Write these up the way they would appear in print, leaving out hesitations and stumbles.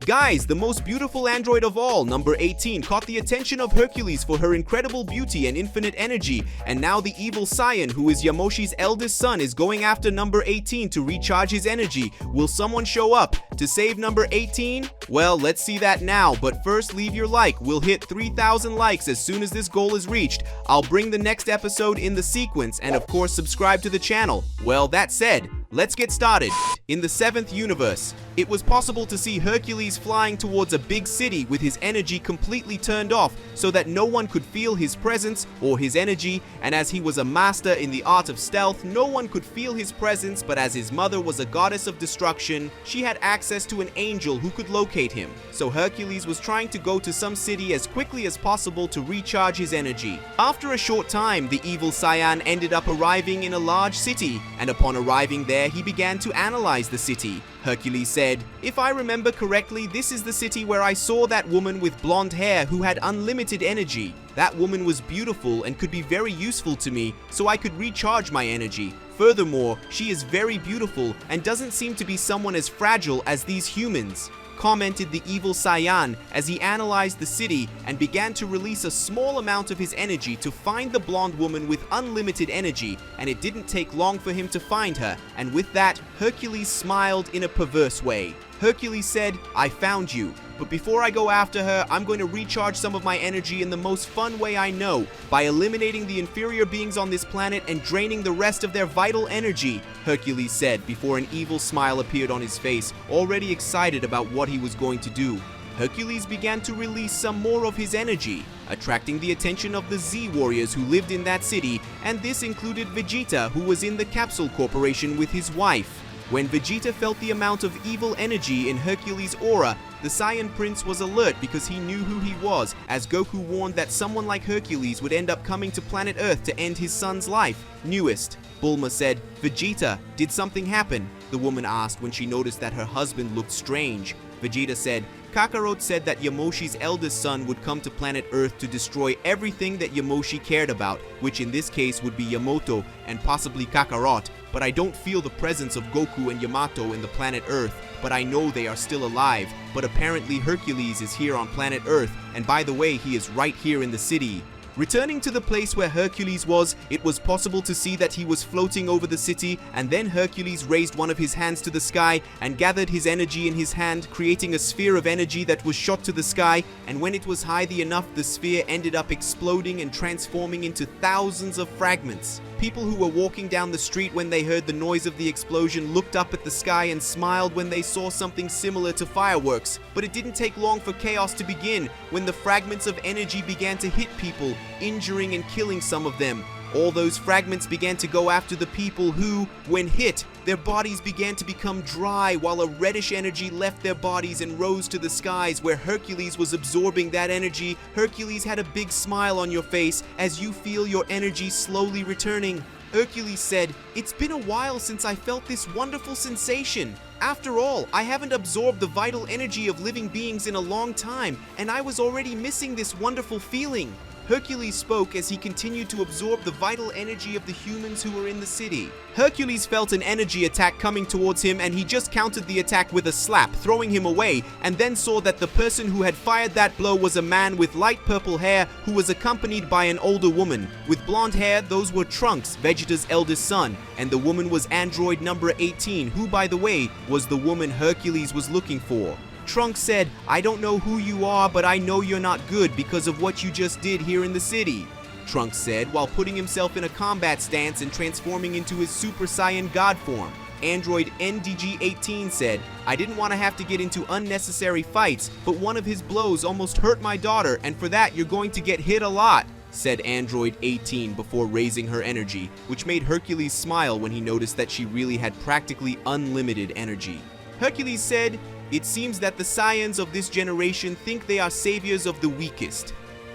Guys, the most beautiful android of all, number 18, caught the attention of Hercules for her incredible beauty and infinite energy, and now the evil Saiyan, who is Yamoshi's eldest son, is going after number 18 to recharge his energy. Will someone show up to save number 18? Well, let's see that now, but first leave your like. We'll hit 3,000 likes as soon as this goal is reached. I'll bring the next episode in the sequence, and of course subscribe to the channel. Well, that said, let's get started. In the 7th universe, it was possible to see Hercules flying towards a big city with his energy completely turned off so that no one could feel his presence or his energy, and as he was a master in the art of stealth, no one could feel his presence, but as his mother was a goddess of destruction, she had access to an angel who could locate him. So Hercules was trying to go to some city as quickly as possible to recharge his energy. After a short time, the evil Saiyan ended up arriving in a large city, and upon arriving there, he began to analyze the city. Hercules said, "If I remember correctly, this is the city where I saw that woman with blonde hair who had unlimited energy. That woman was beautiful and could be very useful to me, so I could recharge my energy. Furthermore, she is very beautiful and doesn't seem to be someone as fragile as these humans," commented the evil Saiyan as he analyzed the city and began to release a small amount of his energy to find the blonde woman with unlimited energy, and it didn't take long for him to find her, and with that, Hercules smiled in a perverse way. Hercules said, "I found you, but before I go after her, I'm going to recharge some of my energy in the most fun way I know, by eliminating the inferior beings on this planet and draining the rest of their vital energy," Hercules said before an evil smile appeared on his face, already excited about what he was going to do. Hercules began to release some more of his energy, attracting the attention of the Z warriors who lived in that city, and this included Vegeta, who was in the Capsule Corporation with his wife. When Vegeta felt the amount of evil energy in Hercules' aura, the Saiyan Prince was alert because he knew who he was, as Goku warned that someone like Hercules would end up coming to planet Earth to end his son's life. Newest, Bulma said, "Vegeta, did something happen?" the woman asked when she noticed that her husband looked strange. Vegeta said, "Kakarot said that Yamoshi's eldest son would come to planet Earth to destroy everything that Yamoshi cared about, which in this case would be Yamato and possibly Kakarot, but I don't feel the presence of Goku and Yamato in the planet Earth, but I know they are still alive, but apparently Hercules is here on planet Earth, and by the way, he is right here in the city." Returning to the place where Hercules was, it was possible to see that he was floating over the city, and then Hercules raised one of his hands to the sky and gathered his energy in his hand, creating a sphere of energy that was shot to the sky, and when it was high enough, the sphere ended up exploding and transforming into thousands of fragments. People who were walking down the street when they heard the noise of the explosion looked up at the sky and smiled when they saw something similar to fireworks, but it didn't take long for chaos to begin when the fragments of energy began to hit people, injuring and killing some of them. All those fragments began to go after the people who, when hit, their bodies began to become dry while a reddish energy left their bodies and rose to the skies where Hercules was absorbing that energy. Hercules had a big smile on your face as you feel your energy slowly returning. Hercules said, "It's been a while since I felt this wonderful sensation. After all, I haven't absorbed the vital energy of living beings in a long time, and I was already missing this wonderful feeling." Hercules spoke as he continued to absorb the vital energy of the humans who were in the city. Hercules felt an energy attack coming towards him, and he just countered the attack with a slap, throwing him away, and then saw that the person who had fired that blow was a man with light purple hair who was accompanied by an older woman. With blonde hair, those were Trunks, Vegeta's eldest son, and the woman was android number 18, who by the way, was the woman Hercules was looking for. Trunks said, "I don't know who you are, but I know you're not good because of what you just did here in the city," Trunks said while putting himself in a combat stance and transforming into his Super Saiyan God form. Android NDG-18 said, "I didn't want to have to get into unnecessary fights, but one of his blows almost hurt my daughter, and for that you're going to get hit a lot," said Android 18 before raising her energy, which made Hercules smile when he noticed that she really had practically unlimited energy. Hercules said, "It seems that the Saiyans of this generation think they are saviors of the weakest.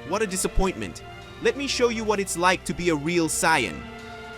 What a disappointment. Let me show you what it's like to be a real Saiyan."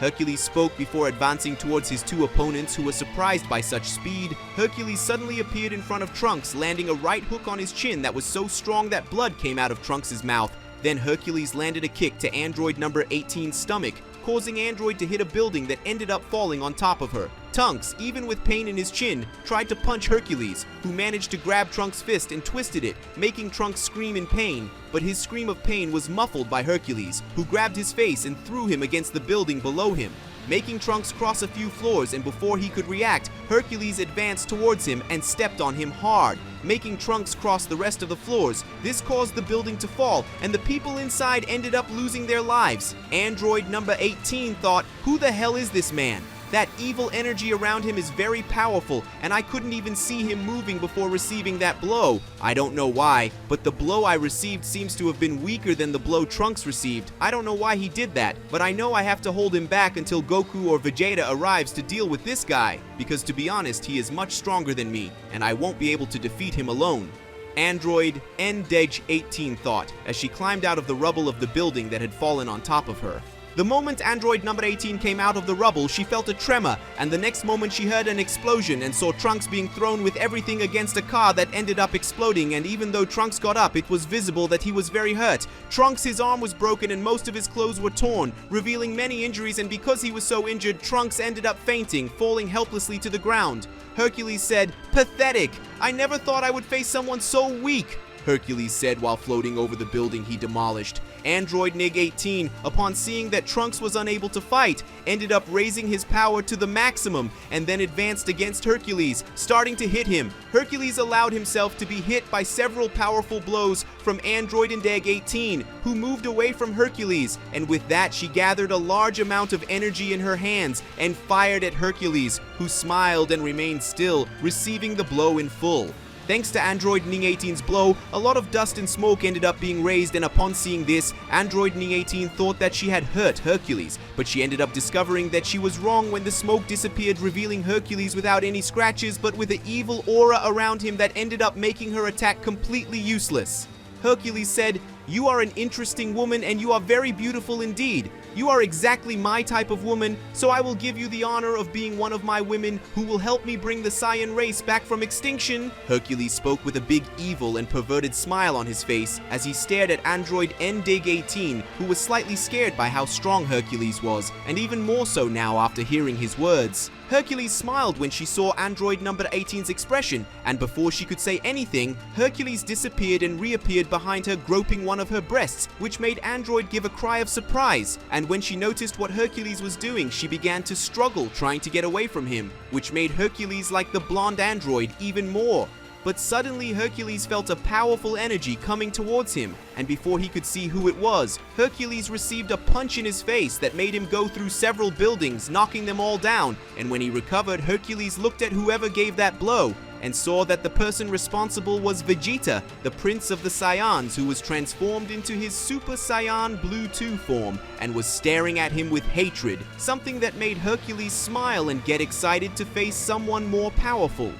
Hercules spoke before advancing towards his two opponents who were surprised by such speed. Hercules suddenly appeared in front of Trunks, landing a right hook on his chin that was so strong that blood came out of Trunks' mouth. Then Hercules landed a kick to android number 18's stomach, causing android to hit a building that ended up falling on top of her. Trunks, even with pain in his chin, tried to punch Hercules, who managed to grab Trunks' fist and twisted it, making Trunks scream in pain, but his scream of pain was muffled by Hercules, who grabbed his face and threw him against the building below him, making Trunks cross a few floors, and before he could react, Hercules advanced towards him and stepped on him hard, making Trunks cross the rest of the floors. This caused the building to fall, and the people inside ended up losing their lives. Android number 18 thought, "Who the hell is this man? That evil energy around him is very powerful, and I couldn't even see him moving before receiving that blow. I don't know why, but the blow I received seems to have been weaker than the blow Trunks received. I don't know why he did that, but I know I have to hold him back until Goku or Vegeta arrives to deal with this guy, because to be honest, he is much stronger than me, and I won't be able to defeat him alone." Android NDEJ18 thought, as she climbed out of the rubble of the building that had fallen on top of her. The moment Android number 18 came out of the rubble, she felt a tremor, and the next moment she heard an explosion and saw Trunks being thrown with everything against a car that ended up exploding, and even though Trunks got up, it was visible that he was very hurt. Trunks, his arm was broken and most of his clothes were torn, revealing many injuries, and because he was so injured, Trunks ended up fainting, falling helplessly to the ground. Hercules said, "Pathetic! I never thought I would face someone so weak," Hercules said while floating over the building he demolished. Android NIG-18, upon seeing that Trunks was unable to fight, ended up raising his power to the maximum and then advanced against Hercules, starting to hit him. Hercules allowed himself to be hit by several powerful blows from Android NIG-18, who moved away from Hercules, and with that she gathered a large amount of energy in her hands and fired at Hercules, who smiled and remained still, receiving the blow in full. Thanks to Android NIG-18's blow, a lot of dust and smoke ended up being raised, and upon seeing this, Android NIG-18 thought that she had hurt Hercules, but she ended up discovering that she was wrong when the smoke disappeared, revealing Hercules without any scratches but with an evil aura around him that ended up making her attack completely useless. Hercules said, "You are an interesting woman and you are very beautiful indeed. You are exactly my type of woman, so I will give you the honor of being one of my women who will help me bring the Saiyan race back from extinction." Hercules spoke with a big evil and perverted smile on his face as he stared at Android NDIG-18, who was slightly scared by how strong Hercules was, and even more so now after hearing his words. Hercules smiled when she saw Android number 18's expression, and before she could say anything, Hercules disappeared and reappeared behind her, groping one of her breasts, which made Android give a cry of surprise. And when she noticed what Hercules was doing, she began to struggle trying to get away from him, which made Hercules like the blonde android even more. But suddenly Hercules felt a powerful energy coming towards him, and before he could see who it was, Hercules received a punch in his face that made him go through several buildings, knocking them all down, and when he recovered, Hercules looked at whoever gave that blow, and saw that the person responsible was Vegeta, the Prince of the Saiyans, who was transformed into his Super Saiyan Blue 2 form, and was staring at him with hatred, something that made Hercules smile and get excited to face someone more powerful.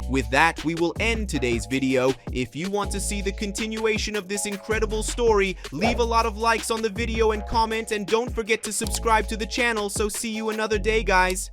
With that, we will end today's video. If you want to see the continuation of this incredible story, leave a lot of likes on the video and comment, and don't forget to subscribe to the channel. So see you another day, guys.